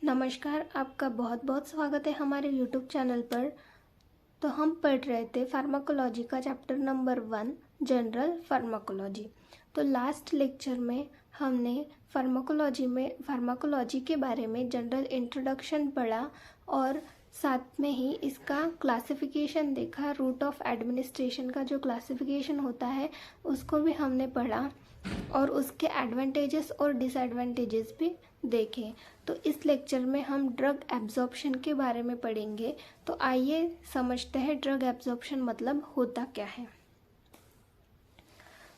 नमस्कार, आपका बहुत बहुत स्वागत है हमारे YouTube चैनल पर। तो हम पढ़ रहे थे फार्माकोलॉजी का चैप्टर नंबर 1 जनरल फार्माकोलॉजी। तो लास्ट लेक्चर में हमने फार्माकोलॉजी के बारे में जनरल इंट्रोडक्शन पढ़ा और साथ में ही इसका क्लासिफिकेशन देखा। रूट ऑफ एडमिनिस्ट्रेशन का जो क्लासिफिकेशन होता है उसको भी हमने पढ़ा और उसके एडवांटेजेस और डिसएडवांटेजेस भी देखे। तो इस लेक्चर में हम ड्रग एब्जॉर्प्शन के बारे में पढ़ेंगे। तो आइए समझते हैं ड्रग एब्जॉर्प्शन मतलब होता क्या है।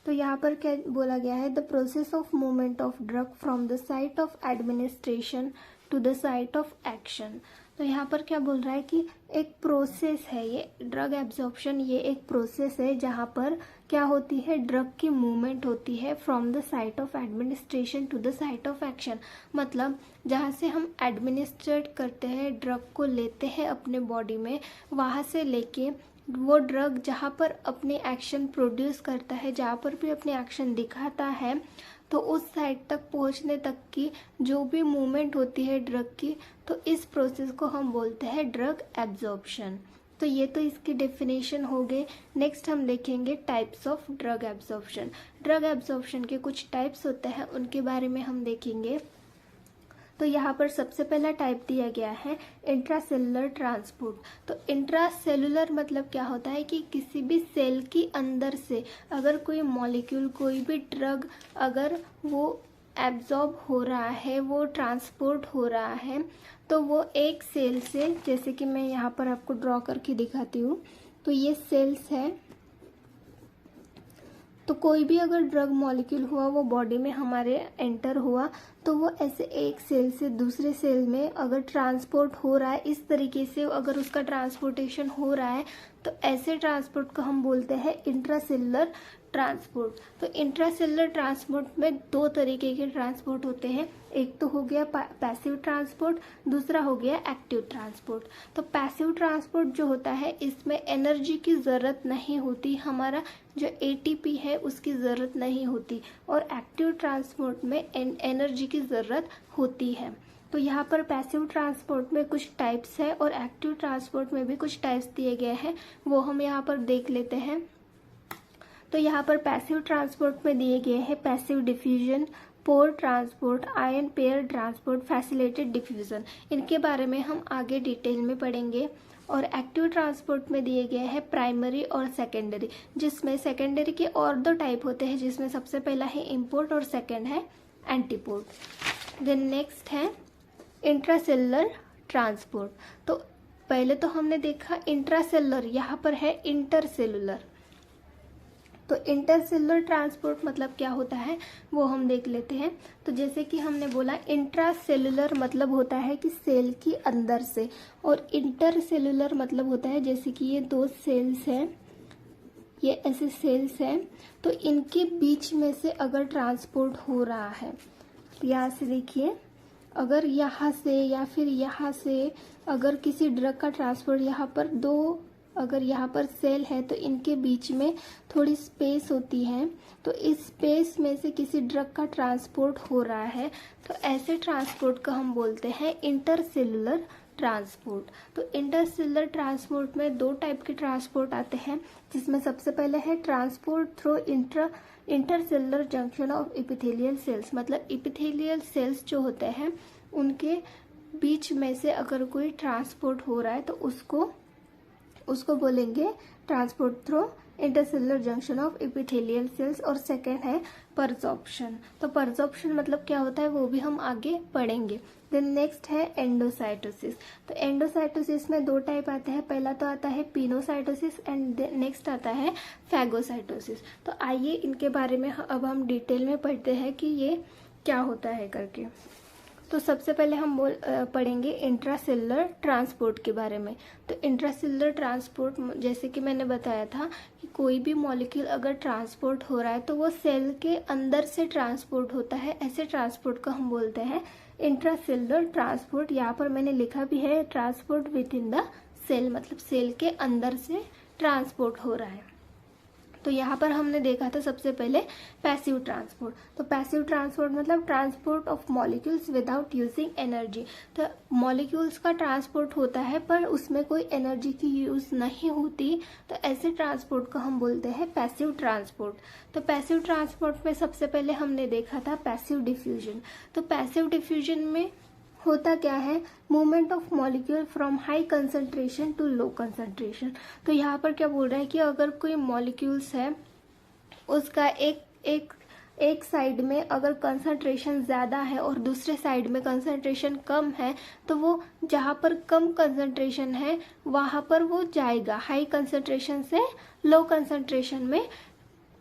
तो यहाँ पर क्या बोला गया है, the process of movement of drug from the site of administration to the site of action. तो यहाँ पर क्या बोल रहा है कि एक प्रोसेस है, ये ड्रग एब्जॉर्प्शन ये एक प्रोसेस है जहाँ पर क्या होती है, ड्रग की मूवमेंट होती है from the site of administration to the site of action. मतलब जहाँ से हम एडमिनिस्ट्रेट करते हैं, ड्रग को लेते हैं अपने बॉडी में, वहाँ से लेके वो ड्रग जहाँ पर अपने एक्शन प्रोड्यूस करता है, जहाँ पर भी अपने एक्शन दिखाता है, तो उस साइड तक पहुँचने तक की जो भी मूवमेंट होती है ड्रग की, तो इस प्रोसेस को हम बोलते हैं ड्रग एब्जॉर्प्शन। तो ये तो इसकी डेफिनेशन हो गई। नेक्स्ट हम देखेंगे types of drug absorption. Drug absorption के कुछ टाइप्स होते हैं, उनके बारे में हम देखेंगे। तो यहाँ पर सबसे पहला टाइप दिया गया है इंट्रासेलुलर ट्रांसपोर्ट। तो इंट्रासेलुलर मतलब क्या होता है कि किसी भी सेल की अंदर से अगर कोई मॉलिक्यूल, कोई भी ड्रग अगर वो एब्जॉर्ब हो रहा है, वो ट्रांसपोर्ट हो रहा है, तो वो एक सेल से, जैसे कि मैं यहाँ पर आपको ड्रॉ करके दिखाती हूँ, तो ये सेल्स है। तो कोई भी अगर ड्रग मॉलिक्यूल हुआ, वो बॉडी में हमारे एंटर हुआ, तो वो ऐसे एक सेल से दूसरे सेल में अगर ट्रांसपोर्ट हो रहा है, इस तरीके से अगर उसका ट्रांसपोर्टेशन हो रहा है, तो ऐसे ट्रांसपोर्ट को हम बोलते हैं इंट्रासेलुलर ट्रांसपोर्ट। तो इंट्रासेलुलर ट्रांसपोर्ट में दो तरीके के ट्रांसपोर्ट होते हैं, एक तो हो गया पैसिव ट्रांसपोर्ट, दूसरा हो गया एक्टिव ट्रांसपोर्ट। तो पैसिव ट्रांसपोर्ट जो होता है, इसमें एनर्जी की ज़रूरत नहीं होती, हमारा जो एटीपी है उसकी ज़रूरत नहीं होती, और एक्टिव ट्रांसपोर्ट में एनर्जी की ज़रूरत होती है। तो यहाँ पर पैसिव ट्रांसपोर्ट में कुछ टाइप्स है और एक्टिव ट्रांसपोर्ट में भी कुछ टाइप्स दिए गए हैं, वो हम यहाँ पर देख लेते हैं। तो यहाँ पर पैसिव ट्रांसपोर्ट में दिए गए हैं passive diffusion, pore transport, ion pair transport, facilitated diffusion. इनके बारे में हम आगे डिटेल में पढ़ेंगे। और एक्टिव ट्रांसपोर्ट में दिए गए हैं प्राइमरी और सेकेंडरी, जिसमें सेकेंडरी के और दो टाइप होते हैं, जिसमें सबसे पहला है इम्पोर्ट और सेकेंड है एंटीपोर्ट। देन नेक्स्ट है इंट्रासेलुलर ट्रांसपोर्ट। तो पहले तो हमने देखा इंट्रासेलुलर, यहाँ पर है इंटरसेलुलर। तो इंटरसेलुलर ट्रांसपोर्ट मतलब क्या होता है वो हम देख लेते हैं। तो जैसे कि हमने बोला, इंट्रासेलुलर मतलब होता है कि सेल की अंदर से, और इंटरसेलुलर मतलब होता है जैसे कि ये दो सेल्स हैं, ये ऐसे सेल्स हैं, तो इनके बीच में से अगर ट्रांसपोर्ट हो रहा है, यहाँ से देखिए, अगर यहाँ से या फिर यहाँ से अगर किसी ड्रग का ट्रांसपोर्ट, यहाँ पर दो, अगर यहाँ पर सेल है तो इनके बीच में थोड़ी स्पेस होती है, तो इस स्पेस में से किसी ड्रग का ट्रांसपोर्ट हो रहा है, तो ऐसे ट्रांसपोर्ट को हम बोलते हैं इंटरसेलुलर ट्रांसपोर्ट। तो इंटरसेलुलर ट्रांसपोर्ट में दो टाइप के ट्रांसपोर्ट आते हैं, जिसमें सबसे पहले है transport through intercellular junction of epithelial cells. मतलब एपिथेलियल सेल्स जो होते हैं उनके बीच में से अगर कोई ट्रांसपोर्ट हो रहा है, तो उसको बोलेंगे transport through intercellular junction of epithelial cells. और सेकेंड है परजॉर्प्शन। तो परजॉर्प्शन मतलब क्या होता है वो भी हम आगे पढ़ेंगे। देन नेक्स्ट है एंडोसाइटोसिस। तो एंडोसाइटोसिस में दो टाइप आते हैं, पहला तो आता है पिनोसाइटोसिस एंड नेक्स्ट आता है फैगोसाइटोसिस। तो आइए इनके बारे में अब हम डिटेल में पढ़ते हैं कि ये क्या होता है करके। तो सबसे पहले हम पढ़ेंगे इंट्रासेलुलर ट्रांसपोर्ट के बारे में। तो इंट्रासेलुलर ट्रांसपोर्ट, जैसे कि मैंने बताया था कि कोई भी मॉलिक्यूल अगर ट्रांसपोर्ट हो रहा है तो वो सेल के अंदर से ट्रांसपोर्ट होता है, ऐसे ट्रांसपोर्ट को हम बोलते हैं इंट्रासेलुलर ट्रांसपोर्ट। यहाँ पर मैंने लिखा भी है transport within the cell, मतलब सेल के अंदर से ट्रांसपोर्ट हो रहा है। तो यहाँ पर हमने देखा था सबसे पहले पैसिव ट्रांसपोर्ट। तो पैसिव ट्रांसपोर्ट मतलब transport of molecules without using energy. तो मॉलिक्यूल्स का ट्रांसपोर्ट होता है पर उसमें कोई एनर्जी की यूज नहीं होती, तो ऐसे ट्रांसपोर्ट को हम बोलते हैं पैसिव ट्रांसपोर्ट। तो पैसिव ट्रांसपोर्ट में सबसे पहले हमने देखा था पैसिव डिफ्यूजन। तो पैसिव डिफ्यूजन में होता क्या है, movement of molecule from high concentration to low concentration. तो यहाँ पर क्या बोल रहा है कि अगर कोई मॉलिक्यूल्स है उसका एक साइड में अगर कंसंट्रेशन ज़्यादा है और दूसरे साइड में कंसंट्रेशन कम है, तो वो जहाँ पर कम कंसंट्रेशन है वहाँ पर वो जाएगा, हाई कंसंट्रेशन से लो कंसंट्रेशन में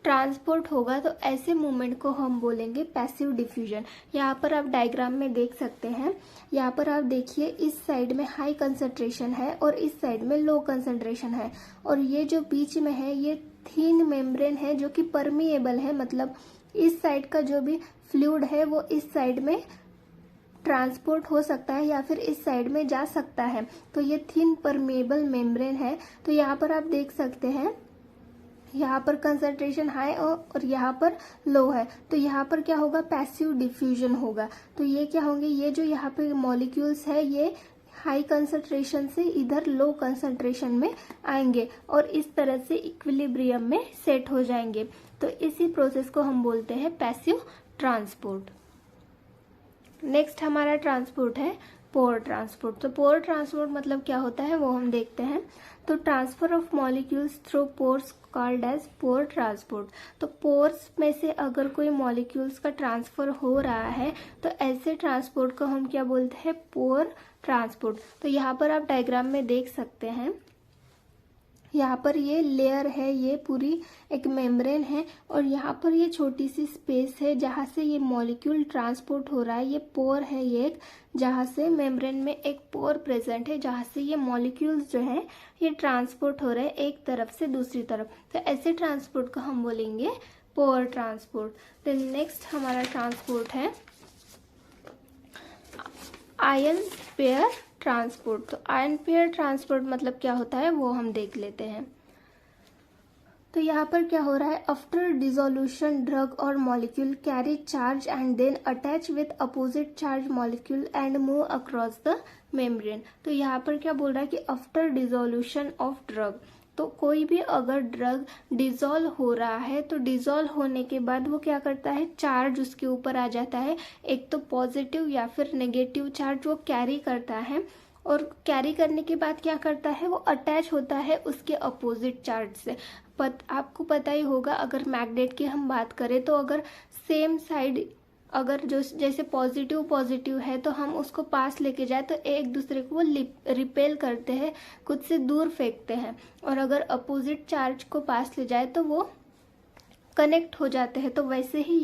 ट्रांसपोर्ट होगा। तो ऐसे मूवमेंट को हम बोलेंगे पैसिव डिफ्यूजन। यहाँ पर आप डायग्राम में देख सकते हैं, यहाँ पर आप देखिए इस साइड में हाई कंसंट्रेशन है और इस साइड में लो कंसंट्रेशन है, और ये जो बीच में है ये थीन मेम्ब्रेन है जो कि परमिएबल है, मतलब इस साइड का जो भी फ्लूइड है वो इस साइड में ट्रांसपोर्ट हो सकता है या फिर इस साइड में जा सकता है। तो ये थिन परमिएबल मेम्ब्रेन है। तो यहाँ पर आप देख सकते हैं यहाँ पर कंसंट्रेशन हाई और यहाँ पर लो है, तो यहाँ पर क्या होगा, पैसिव डिफ्यूजन होगा। तो ये क्या होंगे, ये जो यहाँ पे मॉलिक्यूल्स है ये हाई कंसंट्रेशन से इधर लो कंसंट्रेशन में आएंगे और इस तरह से इक्विलिब्रियम में सेट हो जाएंगे। तो इसी प्रोसेस को हम बोलते हैं पैसिव ट्रांसपोर्ट। नेक्स्ट हमारा ट्रांसपोर्ट है पोर ट्रांसपोर्ट। तो पोर ट्रांसपोर्ट मतलब क्या होता है वो हम देखते हैं। तो transfer of molecules through pores called as pore transport. तो पोर्स में से अगर कोई मॉलिक्यूल्स का ट्रांसफर हो रहा है तो ऐसे ट्रांसपोर्ट को हम क्या बोलते हैं, पोर ट्रांसपोर्ट। तो यहाँ पर आप डायग्राम में देख सकते हैं, यहाँ पर ये लेयर है, ये पूरी एक मेम्ब्रेन है और यहाँ पर ये छोटी सी स्पेस है जहाँ से ये मॉलिक्यूल ट्रांसपोर्ट हो रहा है। ये पोर है ये एक, जहाँ से मेम्ब्रेन में एक पोर प्रेजेंट है जहाँ से ये मॉलिक्यूल्स जो है ये ट्रांसपोर्ट हो रहे हैं एक तरफ से दूसरी तरफ। तो ऐसे ट्रांसपोर्ट को हम बोलेंगे पोर ट्रांसपोर्ट। देन नेक्स्ट हमारा ट्रांसपोर्ट है आयन पेयर ट्रांसपोर्ट। तो आयन पेयर ट्रांसपोर्ट मतलब क्या होता है वो हम देख लेते हैं। तो यहाँ पर क्या हो रहा है, आफ्टर डिसोल्यूशन ड्रग और molecule carry charge and then attach with opposite charge molecule and move across the membrane. तो यहाँ पर क्या बोल रहा है कि आफ्टर डिसोल्यूशन ऑफ ड्रग, तो कोई भी अगर ड्रग डिसॉल्व हो रहा है तो डिसॉल्व होने के बाद वो क्या करता है, चार्ज उसके ऊपर आ जाता है, एक तो पॉजिटिव या फिर नेगेटिव चार्ज वो कैरी करता है और कैरी करने के बाद क्या करता है वो अटैच होता है उसके अपोजिट चार्ज से। आपको पता ही होगा, अगर मैग्नेट की हम बात करें तो अगर सेम साइड अगर जो जैसे पॉजिटिव पॉजिटिव है तो हम उसको पास लेके जाए तो एक दूसरे को वो रिपेल करते हैं, खुद से दूर फेंकते हैं, और अगर अपोजिट चार्ज को पास ले जाए तो वो कनेक्ट हो जाते हैं। तो वैसे ही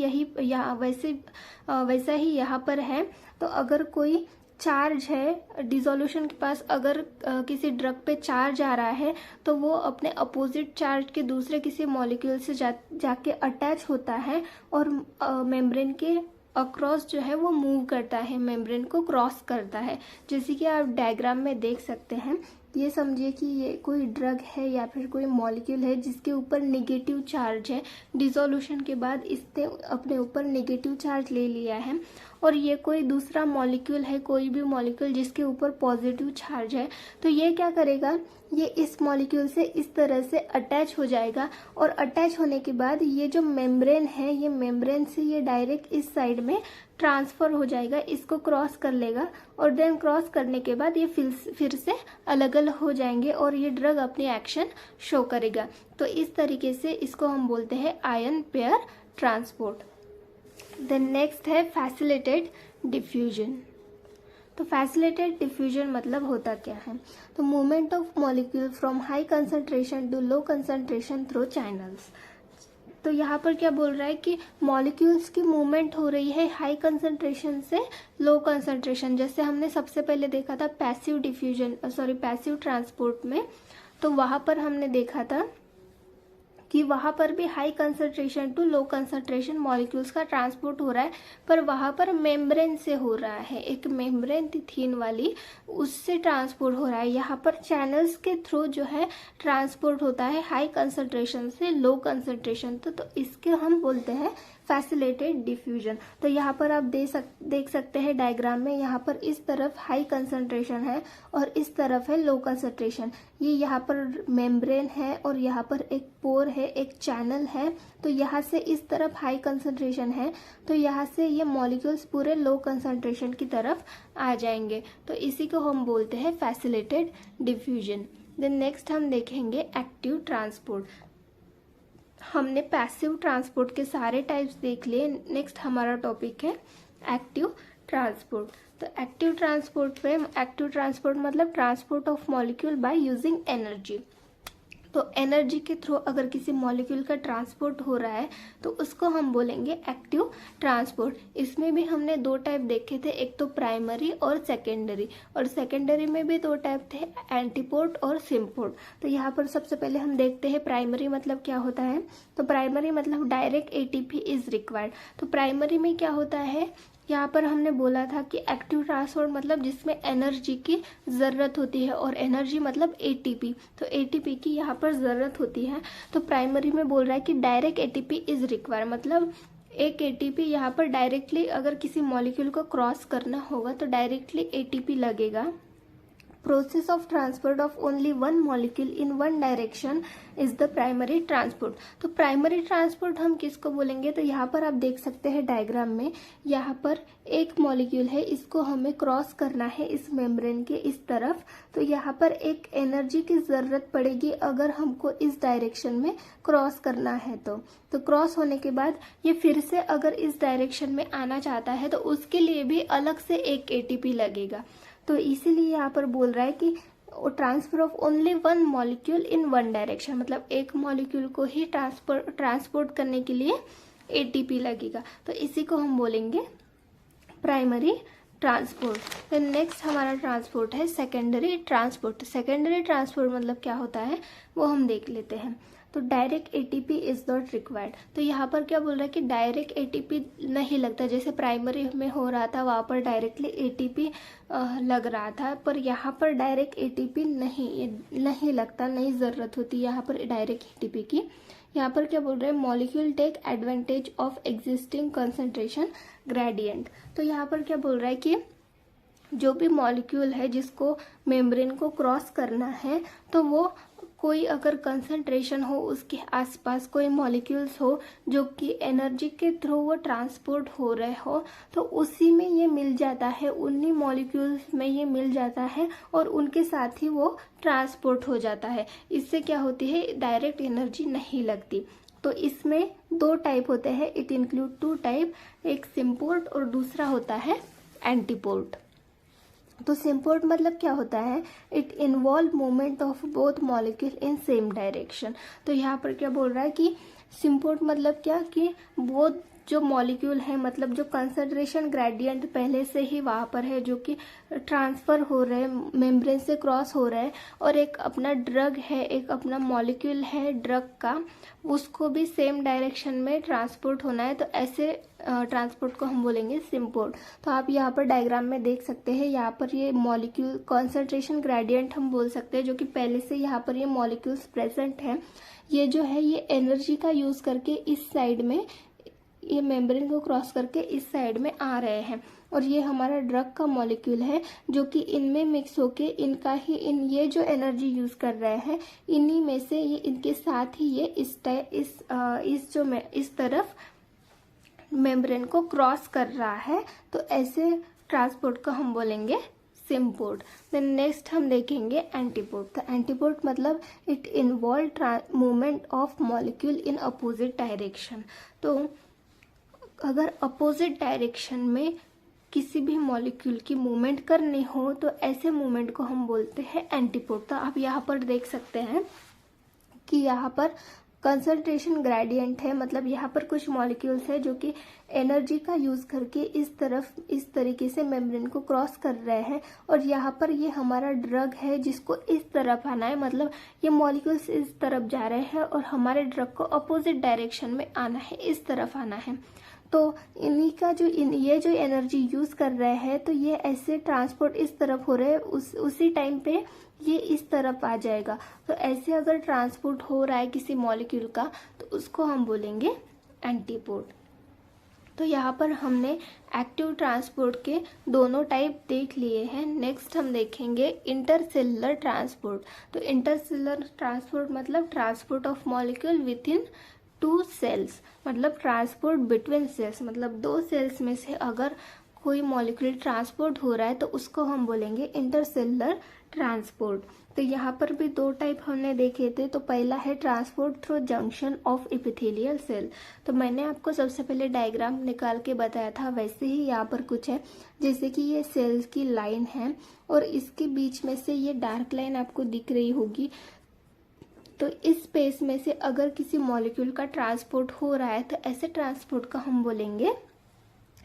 वैसा ही यहाँ पर है। तो अगर कोई चार्ज है डिसोल्यूशन के पास, अगर किसी ड्रग पे चार्ज आ रहा है तो वो अपने अपोजिट चार्ज के दूसरे किसी मॉलिक्यूल से जाके अटैच होता है और मेम्ब्रेन के अक्रॉस जो है वो मूव करता है, मेम्ब्रेन को क्रॉस करता है। जैसे कि आप डायग्राम में देख सकते हैं, ये समझिए कि ये कोई ड्रग है या फिर कोई मॉलिक्यूल है जिसके ऊपर नेगेटिव चार्ज है, डिसोल्यूशन के बाद इसने अपने ऊपर नेगेटिव चार्ज ले लिया है, और ये कोई दूसरा मॉलिक्यूल है, कोई भी मॉलिक्यूल जिसके ऊपर पॉजिटिव चार्ज है। तो ये क्या करेगा, ये इस मॉलिक्यूल से इस तरह से अटैच हो जाएगा और अटैच होने के बाद ये जो मेम्ब्रेन है, ये मेम्ब्रेन से ये डायरेक्ट इस साइड में ट्रांसफर हो जाएगा, इसको क्रॉस कर लेगा और देन क्रॉस करने के बाद ये फिर से अलग अलग हो जाएंगे और ये ड्रग अपनी एक्शन शो करेगा। तो इस तरीके से इसको हम बोलते हैं ion pair transport. Then next है फैसिलिटेड डिफ्यूजन। तो फैसिलिटेड डिफ्यूजन मतलब होता क्या है, तो movement of molecule from high concentration to low concentration through channels. तो यहाँ पर क्या बोल रहा है कि मॉलिक्यूल्स की मूवमेंट हो रही है हाई कंसंट्रेशन से लो कंसंट्रेशन, जैसे हमने सबसे पहले देखा था पैसिव ट्रांसपोर्ट में। तो वहां पर हमने देखा था कि वहाँ पर भी high concentration to low concentration molecules का ट्रांसपोर्ट हो रहा है, पर वहाँ पर मेम्ब्रेन से हो रहा है, एक मेम्ब्रेन थी थिन वाली, उससे ट्रांसपोर्ट हो रहा है। यहाँ पर चैनल्स के थ्रू जो है ट्रांसपोर्ट होता है हाई कंसंट्रेशन से लो कंसंट्रेशन। तो इसके हम बोलते हैं फैसिलिटेटेड डिफ्यूजन। तो यहाँ पर आप देख सकते हैं डायग्राम में, यहाँ पर इस तरफ हाई कंसंट्रेशन है और इस तरफ है लो कंसंट्रेशन। ये यहाँ पर मेम्ब्रेन है और यहाँ पर एक पोर है, एक चैनल है। तो यहाँ से इस तरफ हाई कंसंट्रेशन है, तो यहाँ से ये मॉलिक्यूल्स पूरे लो कंसंट्रेशन की तरफ आ जाएंगे। तो इसी को हम बोलते हैं फैसिलिटेटेड डिफ्यूजन। देन नेक्स्ट हम देखेंगे एक्टिव ट्रांसपोर्ट। हमने पैसिव ट्रांसपोर्ट के सारे टाइप्स देख लिए। नेक्स्ट हमारा टॉपिक है एक्टिव ट्रांसपोर्ट। तो एक्टिव ट्रांसपोर्ट मतलब transport of molecule by using energy. तो एनर्जी के थ्रू अगर किसी मॉलिक्यूल का ट्रांसपोर्ट हो रहा है तो उसको हम बोलेंगे एक्टिव ट्रांसपोर्ट। इसमें भी हमने दो टाइप देखे थे, एक तो प्राइमरी और सेकेंडरी, और सेकेंडरी में भी दो टाइप थे, एंटीपोर्ट और सिम्पोर्ट। तो यहाँ पर सबसे पहले हम देखते हैं प्राइमरी मतलब क्या होता है। तो प्राइमरी मतलब डायरेक्ट एटीपी इज रिक्वायर्ड। तो प्राइमरी में क्या होता है, यहाँ पर हमने बोला था कि एक्टिव ट्रांसपोर्ट मतलब जिसमें एनर्जी की ज़रूरत होती है, और एनर्जी मतलब एटीपी। तो एटीपी की यहाँ पर ज़रूरत होती है। तो प्राइमरी में बोल रहा है कि डायरेक्ट एटीपी इज़ रिक्वायर, मतलब एक एटीपी यहाँ पर डायरेक्टली अगर किसी मॉलिक्यूल को क्रॉस करना होगा तो डायरेक्टली एटीपी लगेगा। Process of transport of only one molecule in one direction is the primary transport. तो प्राइमरी ट्रांसपोर्ट हम किसको बोलेंगे, तो यहाँ पर आप देख सकते हैं डायग्राम में, यहाँ पर एक मॉलिक्यूल है, इसको हमें क्रॉस करना है इस मेम्ब्रेन के इस तरफ। तो यहाँ पर एक एनर्जी की ज़रूरत पड़ेगी अगर हमको इस डायरेक्शन में क्रॉस करना है। तो क्रॉस होने के बाद ये फिर से अगर इस डायरेक्शन में आना चाहता है तो उसके लिए भी अलग से एक एटीपी लगेगा। तो इसीलिए यहाँ पर बोल रहा है कि transfer of only one molecule in one direction, मतलब एक मॉलिक्यूल को ही ट्रांसपोर्ट करने के लिए एटीपी लगेगा। तो इसी को हम बोलेंगे प्राइमरी ट्रांसपोर्ट। देन नेक्स्ट हमारा ट्रांसपोर्ट है सेकेंडरी ट्रांसपोर्ट। सेकेंडरी ट्रांसपोर्ट मतलब क्या होता है वो हम देख लेते हैं। तो direct ATP is not required. तो यहाँ पर क्या बोल रहा है कि डायरेक्ट एटीपी नहीं लगता, जैसे प्राइमरी में हो रहा था वहाँ पर डायरेक्टली एटीपी लग रहा था, पर यहाँ पर डायरेक्ट एटीपी नहीं लगता, नहीं ज़रूरत होती यहाँ पर डायरेक्ट एटीपी की। यहाँ पर क्या बोल रहे हैं, molecule take advantage of existing concentration gradient. तो यहाँ पर क्या बोल रहा है कि जो भी मॉलिक्यूल है जिसको मेम्ब्रेन को क्रॉस करना है, तो वो कोई अगर कंसंट्रेशन हो उसके आसपास कोई मॉलिक्यूल्स हो जो कि एनर्जी के थ्रू वो ट्रांसपोर्ट हो रहे हो, तो उसी में ये मिल जाता है, उन्हीं मॉलिक्यूल्स में ये मिल जाता है और उनके साथ ही वो ट्रांसपोर्ट हो जाता है। इससे क्या होती है, डायरेक्ट एनर्जी नहीं लगती। तो इसमें दो टाइप होते हैं, इट इंक्लूड टू टाइप, एक सिम्पोर्ट और दूसरा होता है एंटीपोर्ट। तो सिम्पोर्ट मतलब क्या होता है, it involve movement of both molecule in same direction. तो यहाँ पर क्या बोल रहा है कि सिम्पोर्ट मतलब क्या, कि वो जो मॉलिक्यूल है, मतलब जो कंसंट्रेशन ग्रेडियंट पहले से ही वहाँ पर है, जो कि ट्रांसफ़र हो रहे हैं, मेम्ब्रेन से क्रॉस हो रहा है, और एक अपना ड्रग है, एक अपना मॉलिक्यूल है ड्रग का, उसको भी सेम डायरेक्शन में ट्रांसपोर्ट होना है। तो ऐसे ट्रांसपोर्ट को हम बोलेंगे सिम्पोर्ट। तो आप यहाँ पर डायग्राम में देख सकते हैं, यहाँ पर ये मॉलिक्यूल कंसंट्रेशन ग्रेडियंट हम बोल सकते हैं, जो कि पहले से यहाँ पर ये मॉलिक्यूल्स प्रेजेंट हैं। ये जो है ये एनर्जी का यूज़ करके इस साइड में, ये मेम्ब्रेन को क्रॉस करके इस साइड में आ रहे हैं, और ये हमारा ड्रग का मॉलिक्यूल है जो कि इनमें मिक्स होके इनका ही ये जो एनर्जी यूज़ कर रहे हैं, इन्हीं में से ये इनके साथ ही ये इस तरफ मेम्ब्रेन को क्रॉस कर रहा है। तो ऐसे ट्रांसपोर्ट को हम बोलेंगे सिम्पोर्ट। देन नेक्स्ट हम देखेंगे एंटीपोर्ट। तो एंटीपोर्ट मतलब it involve movement of molecule in opposite direction. तो अगर अपोजिट डायरेक्शन में किसी भी मॉलिक्यूल की मूवमेंट करनी हो तो ऐसे मूवमेंट को हम बोलते हैं एंटीपोर्ट। तो आप यहाँ पर देख सकते हैं कि यहाँ पर कंसंट्रेशन ग्रेडियंट है, मतलब यहाँ पर कुछ मॉलिक्यूल्स है जो कि एनर्जी का यूज करके इस तरीके से मेम्ब्रेन को क्रॉस कर रहे हैं, और यहाँ पर ये हमारा ड्रग है जिसको इस तरफ आना है, मतलब ये मॉलिक्यूल्स इस तरफ जा रहे हैं और हमारे ड्रग को अपोजिट डायरेक्शन में आना है, इस तरफ आना है। तो इन्हीं का ये जो एनर्जी यूज कर रहे हैं, तो ये ऐसे ट्रांसपोर्ट इस तरफ हो रहे हैं, उसी टाइम पे ये इस तरफ आ जाएगा। तो ऐसे अगर ट्रांसपोर्ट हो रहा है किसी मॉलिक्यूल का, तो उसको हम बोलेंगे एंटीपोड। तो यहाँ पर हमने एक्टिव ट्रांसपोर्ट के दोनों टाइप देख लिए हैं। नेक्स्ट हम देखेंगे इंटरसेलुलर ट्रांसपोर्ट। तो इंटरसेलुलर ट्रांसपोर्ट मतलब transport of molecule within 2 cells, मतलब ट्रांसपोर्ट बिटवीन सेल्स, मतलब 2 सेल्स में से अगर कोई मॉलिक्यूल ट्रांसपोर्ट हो रहा है तो उसको हम बोलेंगे इंटरसेलुलर ट्रांसपोर्ट। तो यहाँ पर भी 2 टाइप हमने देखे थे। तो पहला है transport through junction of epithelial cell. तो मैंने आपको सबसे पहले डायग्राम निकाल के बताया था, वैसे ही यहाँ पर कुछ है, जैसे कि ये सेल्स की लाइन है और इसके बीच में से ये डार्क लाइन आपको दिख रही होगी। तो इस स्पेस में से अगर किसी मॉलिक्यूल का ट्रांसपोर्ट हो रहा है तो ऐसे ट्रांसपोर्ट का हम बोलेंगे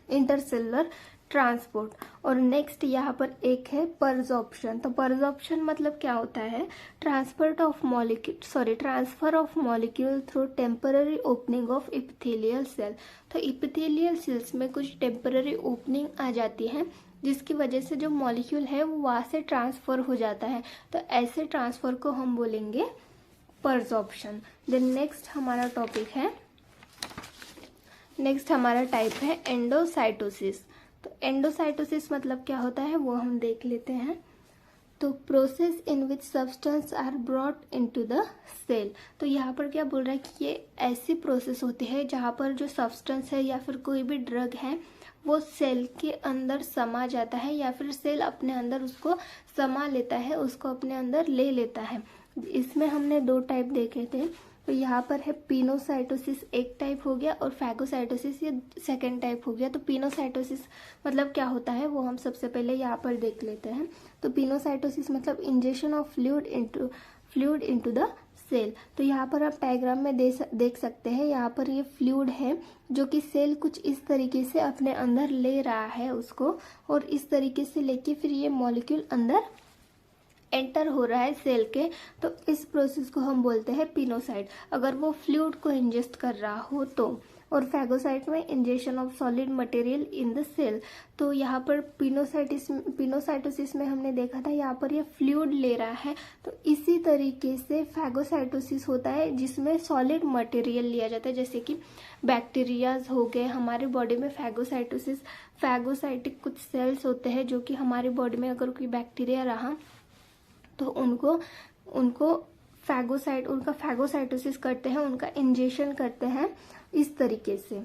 इंटरसेलुलर ट्रांसपोर्ट। और नेक्स्ट यहाँ पर एक है परजॉर्प्शन। तो परजॉर्प्शन मतलब क्या होता है? Transfer of molecule through temporary opening of epithelial cell. तो इपिथेलियल सेल्स में कुछ टेम्पररी ओपनिंग आ जाती है जिसकी वजह से जो मॉलिक्यूल है वो वहां से ट्रांसफर हो जाता है। तो ऐसे ट्रांसफर को हम बोलेंगे परजॉर्प्शन। देन नेक्स्ट हमारा टॉपिक है, नेक्स्ट हमारा टाइप है एंडोसाइटोसिस। तो एंडोसाइटोसिस मतलब क्या होता है वो हम देख लेते हैं। तो process in which substance are brought into the cell. तो यहाँ पर क्या बोल रहा है कि ये ऐसी प्रोसेस होती है जहाँ पर जो सब्सटेंस है या फिर कोई भी ड्रग है वो सेल के अंदर समा जाता है या फिर सेल अपने अंदर उसको समा लेता है, उसको अपने अंदर ले लेता है। इसमें हमने 2 टाइप देखे थे। तो यहाँ पर है पिनोसाइटोसिस एक टाइप हो गया और फैगोसाइटोसिस ये सेकेंड टाइप हो गया। तो पिनोसाइटोसिस मतलब क्या होता है वो हम सबसे पहले यहाँ पर देख लेते हैं। तो पिनोसाइटोसिस मतलब injection of fluid into the cell. तो यहाँ पर आप डायग्राम में देख सकते हैं, यहाँ पर ये फ्लूइड है जो कि सेल कुछ इस तरीके से अपने अंदर ले रहा है उसको, और इस तरीके से लेके फिर ये मॉलिक्यूल अंदर एंटर हो रहा है सेल के। तो इस प्रोसेस को हम बोलते हैं पिनोसाइट, अगर वो फ्लूइड को इंजेस्ट कर रहा हो तो। और फैगोसाइट में injection of solid material in the cell. तो यहाँ पर पिनोसाइटोसिस में हमने देखा था यहाँ पर ये फ्लूइड ले रहा है। तो इसी तरीके से फैगोसाइटोसिस होता है जिसमें सॉलिड मटेरियल लिया जाता है, जैसे कि बैक्टीरियाज हो गए हमारे बॉडी में। फैगोसाइटिक कुछ सेल्स होते हैं जो कि हमारी बॉडी में अगर कोई बैक्टीरिया रहा तो उनका फैगोसाइटोसिस करते हैं, उनका इंजेक्शन करते हैं इस तरीके से।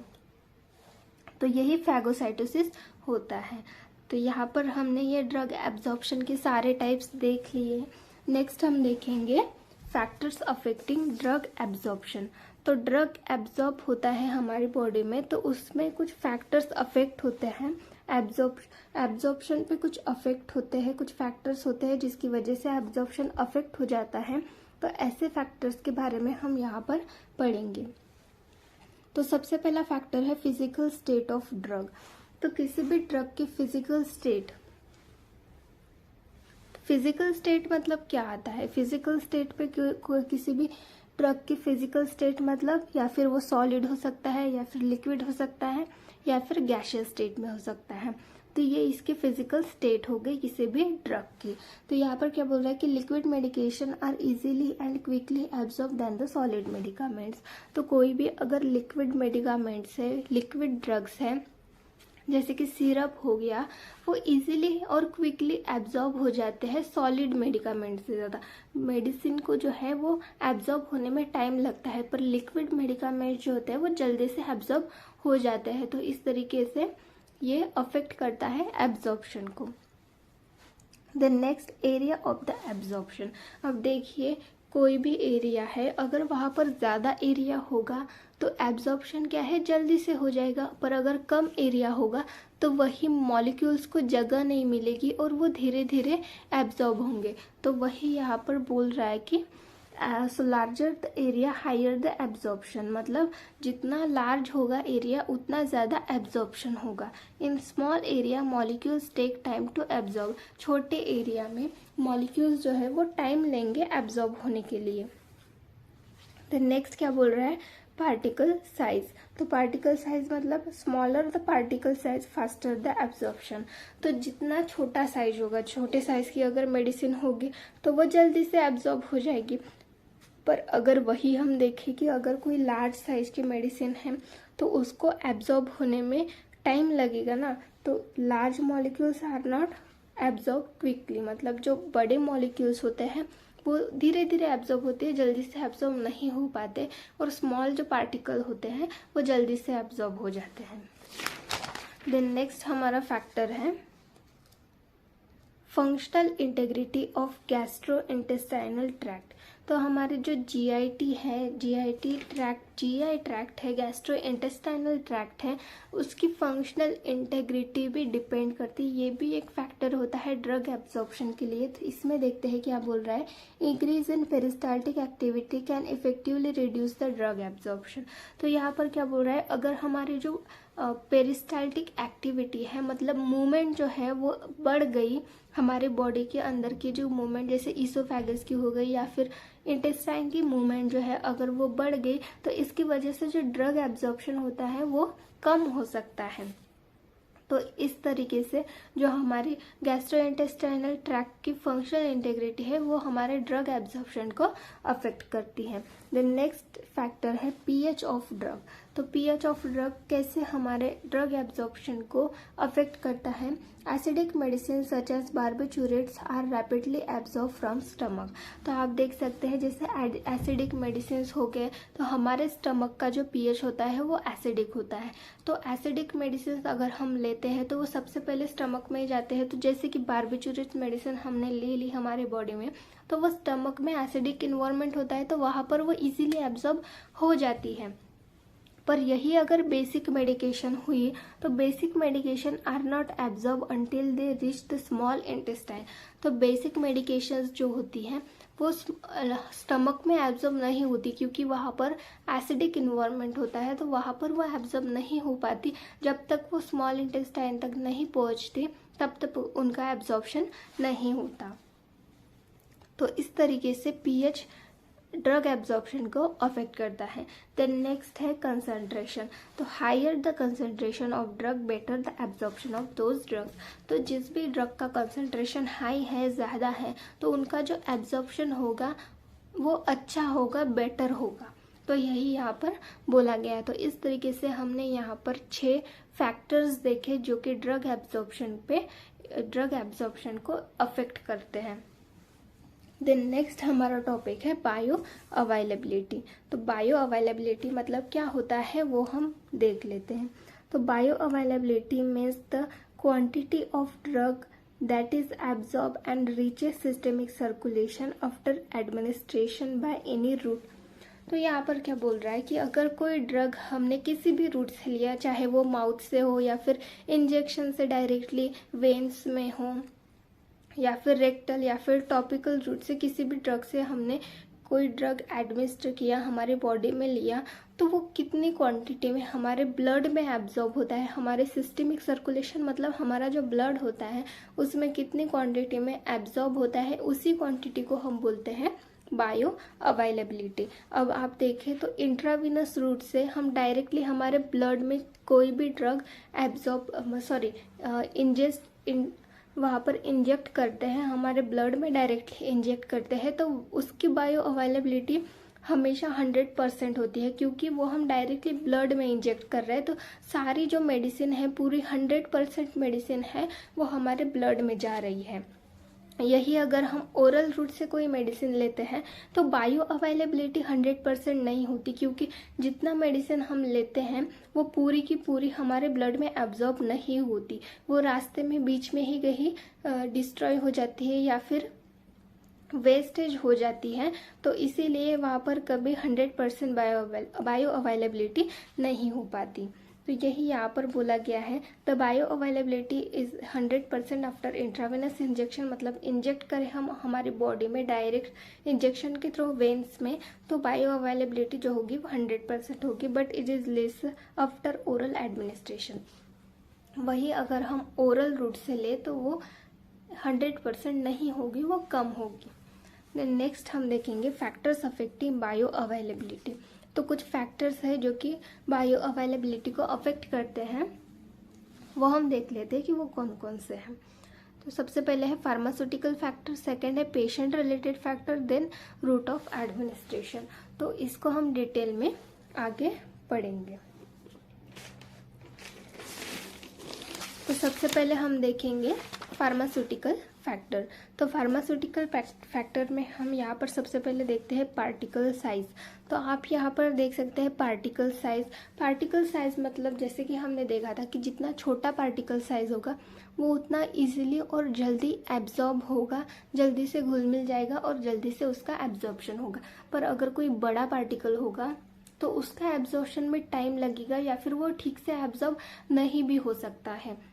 तो यही फैगोसाइटोसिस होता है। तो यहाँ पर हमने ये ड्रग एब्जॉर्प्शन के सारे टाइप्स देख लिए। नेक्स्ट हम देखेंगे फैक्टर्स अफेक्टिंग ड्रग एब्जॉर्प्शन। तो ड्रग एब्जॉर्ब होता है हमारी बॉडी में, तो उसमें कुछ फैक्टर्स अफेक्ट होते हैं। एब्जॉर्प्शन पे कुछ अफेक्ट होते हैं, कुछ फैक्टर्स होते हैं जिसकी वजह से एब्जॉर्प्शन अफेक्ट हो जाता है। तो ऐसे फैक्टर्स के बारे में हम यहाँ पर पढ़ेंगे। तो सबसे पहला फैक्टर है फिजिकल स्टेट ऑफ ड्रग। तो किसी भी ड्रग की फिजिकल स्टेट मतलब क्या आता है? फिजिकल स्टेट पे किसी भी ड्रग की फिजिकल स्टेट मतलब या फिर वो सॉलिड हो सकता है या फिर लिक्विड हो सकता है या फिर गैसियस स्टेट में हो सकता है। तो ये इसकी फिजिकल स्टेट हो गई किसी भी ड्रग की। तो यहाँ पर क्या बोल रहा है कि liquid medication are easily and quickly absorb than the solid medicaments. तो कोई भी अगर लिक्विड मेडिकामेंट्स है, लिक्विड ड्रग्स है, जैसे कि सिरप हो गया, वो इजीली और क्विकली एब्जॉर्ब हो जाते हैं सॉलिड मेडिकामेंट से ज़्यादा। मेडिसिन को जो है वो एब्जॉर्ब होने में टाइम लगता है, पर लिक्विड मेडिकामेंट जो होते हैं वो जल्दी से एब्जॉर्ब हो जाते हैं। तो इस तरीके से ये अफेक्ट करता है एब्जॉर्प्शन को। The next area of the absorption. अब देखिए कोई भी एरिया है, अगर वहाँ पर ज़्यादा एरिया होगा तो एब्जॉर्प्शन क्या है जल्दी से हो जाएगा, पर अगर कम एरिया होगा तो वही मॉलिक्यूल्स को जगह नहीं मिलेगी और वो धीरे धीरे एब्जॉर्ब होंगे। तो वही यहाँ पर बोल रहा है कि so larger the area higher the absorption, मतलब जितना लार्ज होगा एरिया उतना ज़्यादा एब्जॉर्प्शन होगा। In small area molecules take time to absorb, छोटे एरिया में मॉलिक्यूल्स जो है वो टाइम लेंगे एब्जॉर्ब होने के लिए। तो नेक्स्ट क्या बोल रहा है, पार्टिकल साइज। तो पार्टिकल साइज मतलब smaller the particle size faster the absorption. तो जितना छोटा साइज होगा, छोटे साइज की अगर मेडिसिन होगी तो वो जल्दी से एब्जॉर्ब हो जाएगी। पर अगर वही हम देखें कि अगर कोई लार्ज साइज की मेडिसिन है तो उसको एब्जॉर्ब होने में टाइम लगेगा ना। तो large molecules are not absorb quickly, मतलब जो बड़े मॉलिक्यूल्स होते हैं वो धीरे धीरे एब्जॉर्ब होते हैं, जल्दी से एब्जॉर्ब नहीं हो पाते। और स्मॉल जो पार्टिकल होते हैं वो जल्दी से एब्जॉर्ब हो जाते हैं। देन नेक्स्ट हमारा फैक्टर है functional integrity of gastrointestinal tract. तो हमारे जो जीआईटी है, जीआई ट्रैक्ट है, गैस्ट्रो इंटेस्टाइनल ट्रैक्ट है, उसकी फंक्शनल इंटेग्रिटी भी डिपेंड करती है। ये भी एक फैक्टर होता है ड्रग एब्जॉर्प्शन के लिए। तो इसमें देखते हैं क्या बोल रहा है, increase in peristaltic activity can effectively reduce the drug absorption. तो यहाँ पर क्या बोल रहा है, अगर हमारी जो पेरिस्टाल्टिक एक्टिविटी है, मतलब मूवमेंट जो है वो बढ़ गई, हमारे बॉडी के अंदर की जो मूवमेंट जैसे ईसोफेगस की हो गई या फिर इंटेस्टाइन की मूवमेंट जो है अगर वो बढ़ गई तो इसकी वजह से जो ड्रग एब्जॉर्प्शन होता है वो कम हो सकता है। तो इस तरीके से जो हमारी गैस्ट्रोइंटेस्टाइनल ट्रैक्ट की फंक्शनल इंटेग्रिटी है वो हमारे ड्रग एब्जॉर्प्शन को अफेक्ट करती है। द नेक्स्ट फैक्टर है पीएच ऑफ ड्रग। तो पीएच ऑफ ड्रग कैसे हमारे ड्रग एब्जॉर्प्शन को अफेक्ट करता है। Acidic medicine such as barbiturates are rapidly absorb from stomach. तो आप देख सकते हैं जैसे एसिडिक मेडिसिन हो गए तो हमारे स्टमक का जो पीएच होता है वो एसिडिक होता है। तो एसिडिक मेडिसिन अगर हम लेते हैं तो वो सबसे पहले स्टमक में ही जाते हैं। तो जैसे कि बार्बिचूरेट्स मेडिसिन हमने ले ली हमारे बॉडी में तो वो स्टमक में एसिडिक इन्वायरमेंट होता है तो वहाँ पर वो इजीली एब्जॉर्ब हो जाती है। पर यही अगर बेसिक मेडिकेशन हुई तो basic medication are not absorb until they reach the small intestine. तो बेसिक मेडिकेशंस जो होती हैं वो स्टमक में एब्जॉर्ब नहीं होती क्योंकि वहाँ पर एसिडिक इन्वायरमेंट होता है तो वहाँ पर वो एब्जॉर्ब नहीं हो पाती। जब तक वो स्मॉल इंटेस्टाइन तक नहीं पहुँचती तब तक उनका एब्जॉर्प्शन नहीं होता। तो इस तरीके से पीएच ड्रग एब्जॉर्प्शन को अफेक्ट करता है। देन नेक्स्ट है कंसंट्रेशन। तो higher the concentration of drug better the absorption of those drugs. तो जिस भी ड्रग का कंसंट्रेशन हाई है, ज़्यादा है, तो उनका जो एब्जॉर्प्शन होगा वो अच्छा होगा, बेटर होगा। तो यही यहाँ पर बोला गया है। तो इस तरीके से हमने यहाँ पर 6 फैक्टर्स देखे जो कि ड्रग एब्जॉर्प्शन को अफेक्ट करते हैं। देन नेक्स्ट हमारा टॉपिक है बायो अवेलेबिलिटी। तो बायो अवेलेबिलिटी मतलब क्या होता है वो हम देख लेते हैं। तो bio availability means the quantity of drug that is absorbed and reaches systemic circulation after administration by any route। तो यहाँ पर क्या बोल रहा है कि अगर कोई ड्रग हमने किसी भी रूट से लिया, चाहे वो माउथ से हो या फिर इंजेक्शन से डायरेक्टली वेन्स में हो या फिर रेक्टल या फिर टॉपिकल रूट से, किसी भी ड्रग से हमने कोई ड्रग एडमिनिस्टर किया, हमारे बॉडी में लिया, तो वो कितनी क्वांटिटी में हमारे ब्लड में एब्जॉर्ब होता है। हमारे सिस्टमिक सर्कुलेशन मतलब हमारा जो ब्लड होता है उसमें कितनी क्वांटिटी में एब्जॉर्ब होता है, उसी क्वांटिटी को हम बोलते हैं बायो अवेलेबिलिटी। अब आप देखें तो इंट्रावीनस रूट से हम डायरेक्टली हमारे ब्लड में कोई भी ड्रग वहाँ पर इंजेक्ट करते हैं, हमारे ब्लड में डायरेक्टली इंजेक्ट करते हैं, तो उसकी बायो अवेलेबिलिटी हमेशा 100% होती है क्योंकि वो हम डायरेक्टली ब्लड में इंजेक्ट कर रहे हैं। तो सारी जो मेडिसिन है, पूरी 100% मेडिसिन है वो हमारे ब्लड में जा रही है। यही अगर हम ओरल रूट से कोई मेडिसिन लेते हैं तो बायो अवेलेबिलिटी 100% नहीं होती क्योंकि जितना मेडिसिन हम लेते हैं वो पूरी की पूरी हमारे ब्लड में एब्जॉर्ब नहीं होती, वो रास्ते में बीच में ही कहीं डिस्ट्रॉय हो जाती है या फिर वेस्टेज हो जाती है। तो इसीलिए वहाँ पर कभी 100% बायो अवेलेबिलिटी नहीं हो पाती। तो यही यहाँ पर बोला गया है, the bio availability is 100% after intravenous injection, मतलब इंजेक्ट करें हम हमारी बॉडी में डायरेक्ट इंजेक्शन के थ्रू वेन्स में, तो बायो अवेलेबिलिटी जो होगी वो 100% होगी, but it is less after oral administration. वही अगर हम ओरल रूट से ले तो वो 100% नहीं होगी, वो कम होगी। नेक्स्ट हम देखेंगे फैक्टर्स अफेक्टिंग बायो अवेलेबिलिटी। तो कुछ फैक्टर्स है जो कि बायो अवेलेबिलिटी को अफेक्ट करते हैं, वो हम देख लेते हैं कि वो कौन कौन से हैं। तो सबसे पहले है फार्मास्यूटिकल फैक्टर, सेकंड है patient related factor, then route of administration. तो इसको हम डिटेल में आगे पढ़ेंगे। तो सबसे पहले हम देखेंगे फार्मास्यूटिकल फैक्टर। तो फार्मास्यूटिकल फैक्टर में हम यहाँ पर सबसे पहले देखते हैं पार्टिकल साइज। तो आप यहाँ पर देख सकते हैं पार्टिकल साइज। पार्टिकल साइज मतलब जैसे कि हमने देखा था कि जितना छोटा पार्टिकल साइज होगा वो उतना इजीली और जल्दी एब्जॉर्ब होगा, जल्दी से घुल मिल जाएगा और जल्दी से उसका एब्जॉर्प्शन होगा। पर अगर कोई बड़ा पार्टिकल होगा तो उसका एब्जॉर्प्शन में टाइम लगेगा या फिर वो ठीक से एब्जॉर्ब नहीं भी हो सकता है।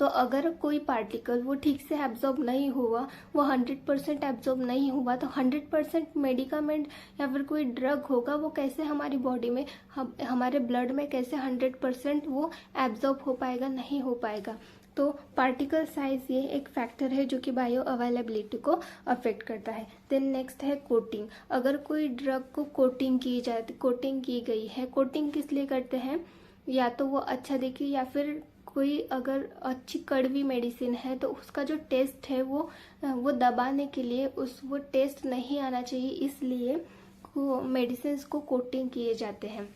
तो अगर कोई पार्टिकल वो ठीक से एब्जॉर्ब नहीं हुआ, वो 100% एब्जॉर्ब नहीं हुआ, तो 100% मेडिकामेंट या फिर कोई ड्रग होगा वो कैसे हमारी बॉडी में, हमारे ब्लड में कैसे 100% वो एब्जॉर्ब हो पाएगा, नहीं हो पाएगा। तो पार्टिकल साइज ये एक फैक्टर है जो कि बायो अवेलेबिलिटी को अफेक्ट करता है। देन नेक्स्ट है कोटिंग। अगर कोई ड्रग को कोटिंग की गई है, कोटिंग किस लिए करते हैं, या तो वो अच्छा दिखे या फिर कोई अगर अच्छी कड़वी मेडिसिन है तो उसका जो टेस्ट है वो दबाने के लिए वो टेस्ट नहीं आना चाहिए, इसलिए मेडिसिन को कोटिंग किए जाते हैं।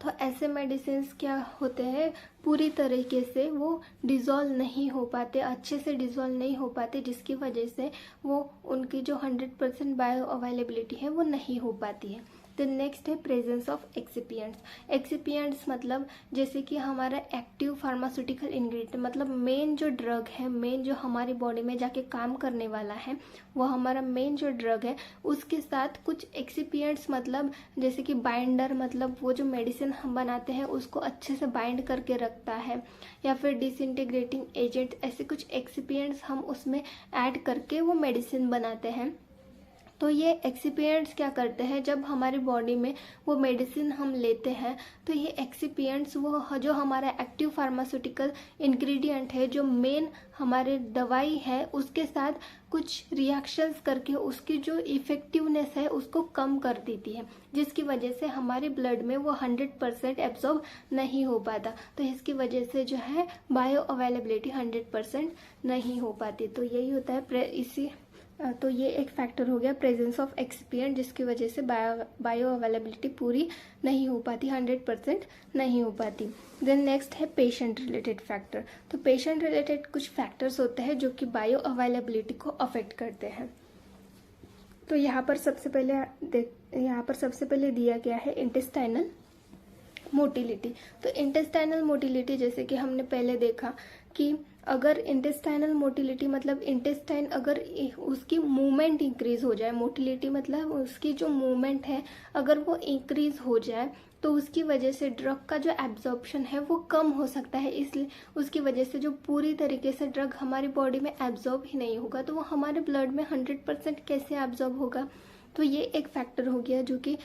तो ऐसे मेडिसिन क्या होते हैं, पूरी तरीके से वो डिज़ोल्व नहीं हो पाते, अच्छे से डिज़ोल्व नहीं हो पाते, जिसकी वजह से वो उनकी जो 100% बायो अवेलेबिलिटी है वो नहीं हो पाती है। देन नेक्स्ट है प्रेजेंस ऑफ एक्सिपिएंट्स। एक्सिपिएंट्स मतलब जैसे कि हमारा एक्टिव फार्मास्यूटिकल इंग्रेडिएंट, मतलब मेन जो ड्रग है, मेन जो हमारी बॉडी में जाके काम करने वाला है, वो हमारा मेन जो ड्रग है, उसके साथ कुछ एक्सिपिएंट्स मतलब जैसे कि बाइंडर, मतलब वो जो मेडिसिन हम बनाते हैं उसको अच्छे से बाइंड करके रखता है, या फिर डिसइंटीग्रेटिंग एजेंट, ऐसे कुछ एक्सिपिएंट्स हम उसमें ऐड करके वो मेडिसिन बनाते हैं। तो ये एक्सिपिएंट्स क्या करते हैं, जब हमारी बॉडी में वो मेडिसिन हम लेते हैं तो ये एक्सिपिएंट्स वो जो हमारा एक्टिव फार्मास्यूटिकल इंग्रेडिएंट है, जो मेन हमारे दवाई है, उसके साथ कुछ रिएक्शंस करके उसकी जो इफेक्टिवनेस है उसको कम कर देती है, जिसकी वजह से हमारे ब्लड में वो 100% एब्जॉर्ब नहीं हो पाता। तो इसकी वजह से जो है बायो अवेलेबिलिटी 100% नहीं हो पाती। तो यही होता है तो ये एक फैक्टर हो गया प्रेजेंस ऑफ एक्सिपिएंट, जिसकी वजह से बायो अवेलेबिलिटी पूरी नहीं हो पाती, 100% नहीं हो पाती। देन नेक्स्ट है पेशेंट रिलेटेड फैक्टर। तो पेशेंट रिलेटेड कुछ फैक्टर्स होते हैं जो कि बायो अवेलेबिलिटी को अफेक्ट करते हैं। तो यहाँ पर सबसे पहले दिया गया है इंटेस्टाइनल मोटिलिटी। तो इंटेस्टाइनल मोटिलिटी जैसे कि हमने पहले देखा कि अगर इंटेस्टाइनल मोटिलिटी मतलब इंटेस्टाइन अगर उसकी मूवमेंट इंक्रीज हो जाए, मोटिलिटी मतलब उसकी जो मूवमेंट है अगर वो इंक्रीज हो जाए तो उसकी वजह से ड्रग का जो एब्जॉर्प्शन है वो कम हो सकता है, इसलिए उसकी वजह से जो पूरी तरीके से ड्रग हमारी बॉडी में एब्जॉर्ब ही नहीं होगा, तो वो हमारे ब्लड में 100% कैसे एब्जॉर्ब होगा। तो ये एक फैक्टर हो गया जो कि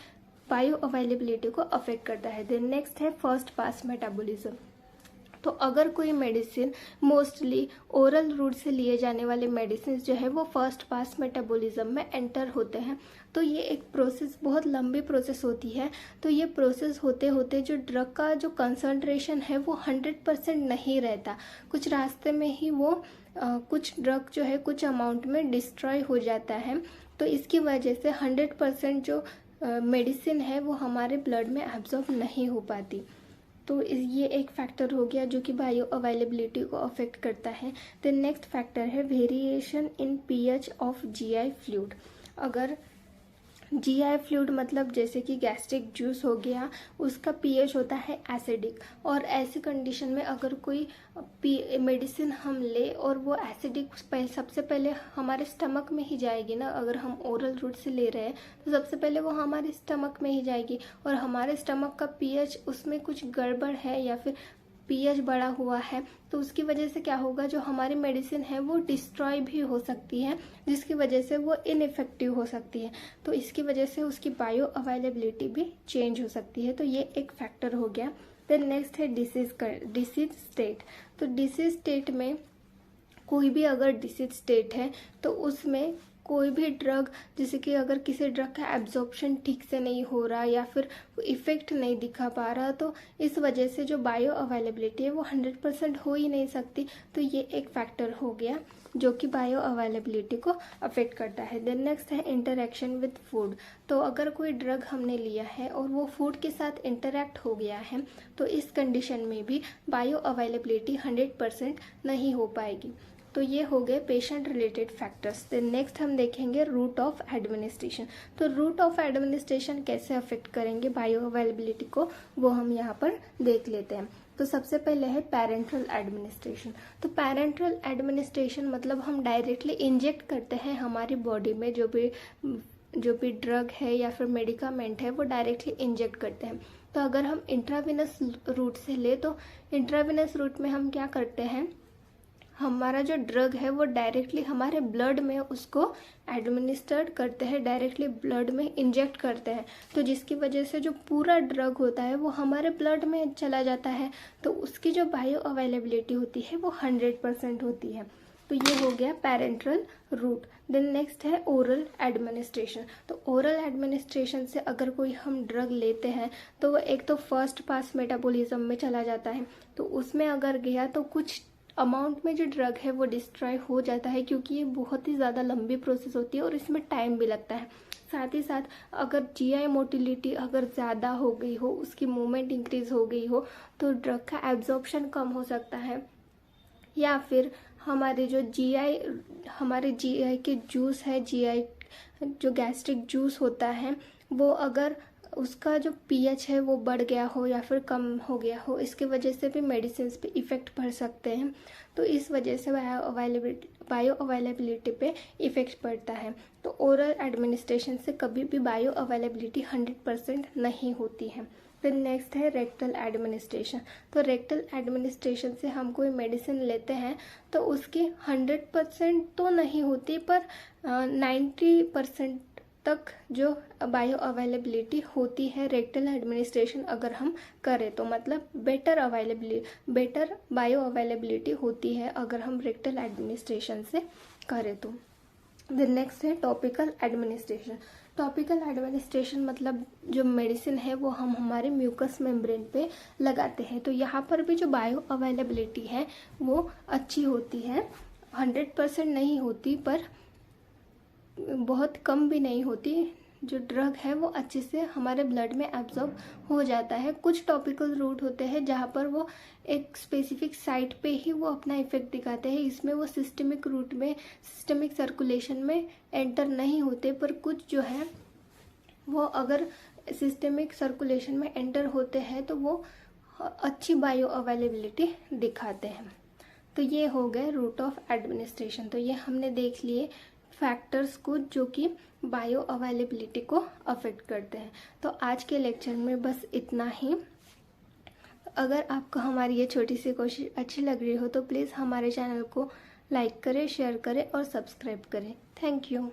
बायो अवेलेबिलिटी को अफेक्ट करता है। देन नेक्स्ट है फर्स्ट पास मेटाबॉलिज्म। तो अगर कोई मेडिसिन, मोस्टली ओरल रूट से लिए जाने वाले मेडिसिन जो है वो फर्स्ट पास मेटाबॉलिज्म में एंटर होते हैं, तो ये एक प्रोसेस, बहुत लंबी प्रोसेस होती है। तो ये प्रोसेस होते होते जो ड्रग का जो कंसंट्रेशन है वो 100% नहीं रहता, कुछ रास्ते में ही वो कुछ ड्रग जो है कुछ अमाउंट में डिस्ट्रॉय हो जाता है। तो इसकी वजह से 100% जो मेडिसिन है वो हमारे ब्लड में एब्जॉर्ब नहीं हो पाती। तो ये एक फैक्टर हो गया जो कि बायो अवेलेबिलिटी को अफेक्ट करता है। देन नेक्स्ट फैक्टर है variation in pH of GI fluid. अगर जीआई फ्लूइड मतलब जैसे कि गैस्ट्रिक जूस हो गया, उसका पीएच होता है एसिडिक, और ऐसी कंडीशन में अगर कोई मेडिसिन हम ले और वो एसिडिक सबसे पहले हमारे स्टमक में ही जाएगी ना, अगर हम ओरल रूट से ले रहे हैं तो सबसे पहले वो हमारे स्टमक में ही जाएगी, और हमारे स्टमक का पीएच उसमें कुछ गड़बड़ है या फिर पीएच बढ़ा हुआ है, तो उसकी वजह से क्या होगा, जो हमारी मेडिसिन है वो डिस्ट्रॉय भी हो सकती है, जिसकी वजह से वो इनइफेक्टिव हो सकती है। तो इसकी वजह से उसकी बायो अवेलेबिलिटी भी चेंज हो सकती है। तो ये एक फैक्टर हो गया। देन नेक्स्ट है डिसीज स्टेट। तो डिसीज स्टेट में कोई भी अगर डिसीज स्टेट है तो उसमें कोई भी ड्रग, जैसे कि अगर किसी ड्रग का एब्जॉर्प्शन ठीक से नहीं हो रहा या फिर इफेक्ट नहीं दिखा पा रहा, तो इस वजह से जो बायो अवेलेबिलिटी है वो 100% हो ही नहीं सकती। तो ये एक फैक्टर हो गया जो कि बायो अवेलेबिलिटी को अफेक्ट करता है। देन नेक्स्ट है इंटरेक्शन विद फूड। तो अगर कोई ड्रग हमने लिया है और वो फूड के साथ इंटरेक्ट हो गया है तो इस कंडीशन में भी बायो अवेलेबिलिटी 100% नहीं हो पाएगी। तो ये हो गए patient related factors. Then next हम देखेंगे रूट ऑफ एडमिनिस्ट्रेशन। तो रूट ऑफ एडमिनिस्ट्रेशन कैसे अफेक्ट करेंगे बायो अवेलेबिलिटी को, वो हम यहाँ पर देख लेते हैं। तो सबसे पहले है पेरेंट्रल एडमिनिस्ट्रेशन। तो पेरेंट्रल एडमिनिस्ट्रेशन मतलब हम डायरेक्टली इंजेक्ट करते हैं हमारी बॉडी में जो भी ड्रग है या फिर मेडिकामेंट है वो डायरेक्टली इंजेक्ट करते हैं। तो अगर हम इंट्राविनस रूट से ले तो इंट्राविनस रूट में हम क्या करते हैं, हमारा जो ड्रग है वो डायरेक्टली हमारे ब्लड में उसको एडमिनिस्टर्ड करते हैं, डायरेक्टली ब्लड में इंजेक्ट करते हैं। तो जिसकी वजह से जो पूरा ड्रग होता है वो हमारे ब्लड में चला जाता है, तो उसकी जो बायो अवेलेबिलिटी होती है वो 100% होती है। तो ये हो गया पेरेंट्रल रूट। देन नेक्स्ट है ओरल एडमिनिस्ट्रेशन। तो ओरल एडमिनिस्ट्रेशन से अगर कोई हम ड्रग लेते हैं तो वो एक तो फर्स्ट पास मेटाबॉलिज्म में चला जाता है, तो उसमें अगर गया तो कुछ अमाउंट में जो ड्रग है वो डिस्ट्रॉय हो जाता है, क्योंकि ये बहुत ही ज़्यादा लंबी प्रोसेस होती है और इसमें टाइम भी लगता है। साथ ही साथ अगर जीआई मोटिलिटी अगर ज़्यादा हो गई हो, उसकी मूवमेंट इंक्रीज हो गई हो, तो ड्रग का एब्जॉर्प्शन कम हो सकता है, या फिर हमारे जीआई के जूस है, जीआई जो गैस्ट्रिक जूस होता है वो अगर उसका जो पीएच है वो बढ़ गया हो या फिर कम हो गया हो, इसकी वजह से भी मेडिसिन पे इफ़ेक्ट पड़ सकते हैं। तो इस वजह से बायो अवेलेबिलिटी पे इफ़ेक्ट पड़ता है। तो ओरल एडमिनिस्ट्रेशन से कभी भी बायो अवेलेबिलिटी 100% नहीं होती है। फिर नेक्स्ट है रेक्टल एडमिनिस्ट्रेशन। तो रेक्टल एडमिनिस्ट्रेशन से हम कोई मेडिसिन लेते हैं तो उसकी 100% तो नहीं होती, पर 90% तक जो बायो अवेलेबिलिटी होती है रेक्टल एडमिनिस्ट्रेशन अगर हम करें तो, मतलब बेटर बायो अवेलेबिलिटी होती है अगर हम रेक्टल एडमिनिस्ट्रेशन से करें तो। देन नेक्स्ट है टॉपिकल एडमिनिस्ट्रेशन। टॉपिकल एडमिनिस्ट्रेशन मतलब जो मेडिसिन है वो हम हमारे म्यूकस मेम्ब्रेन पे लगाते हैं। तो यहाँ पर भी जो बायो अवेलेबिलिटी है वो अच्छी होती है, 100% नहीं होती पर बहुत कम भी नहीं होती। जो ड्रग है वो अच्छे से हमारे ब्लड में एब्जॉर्ब हो जाता है। कुछ टॉपिकल रूट होते हैं जहाँ पर वो एक स्पेसिफिक साइट पे ही वो अपना इफेक्ट दिखाते हैं, इसमें वो सिस्टमिक रूट में, सिस्टमिक सर्कुलेशन में एंटर नहीं होते, पर कुछ जो है वो अगर सिस्टमिक सर्कुलेशन में एंटर होते हैं तो वो अच्छी बायो अवेलेबिलिटी दिखाते हैं। तो ये हो गए रूट ऑफ एडमिनिस्ट्रेशन। तो ये हमने देख लिए फैक्टर्स को जो कि बायो अवेलेबिलिटी को अफेक्ट करते हैं। तो आज के लेक्चर में बस इतना ही। अगर आपको हमारी ये छोटी सी कोशिश अच्छी लग रही हो तो प्लीज़ हमारे चैनल को लाइक करें, शेयर करें और सब्सक्राइब करें। Thank you.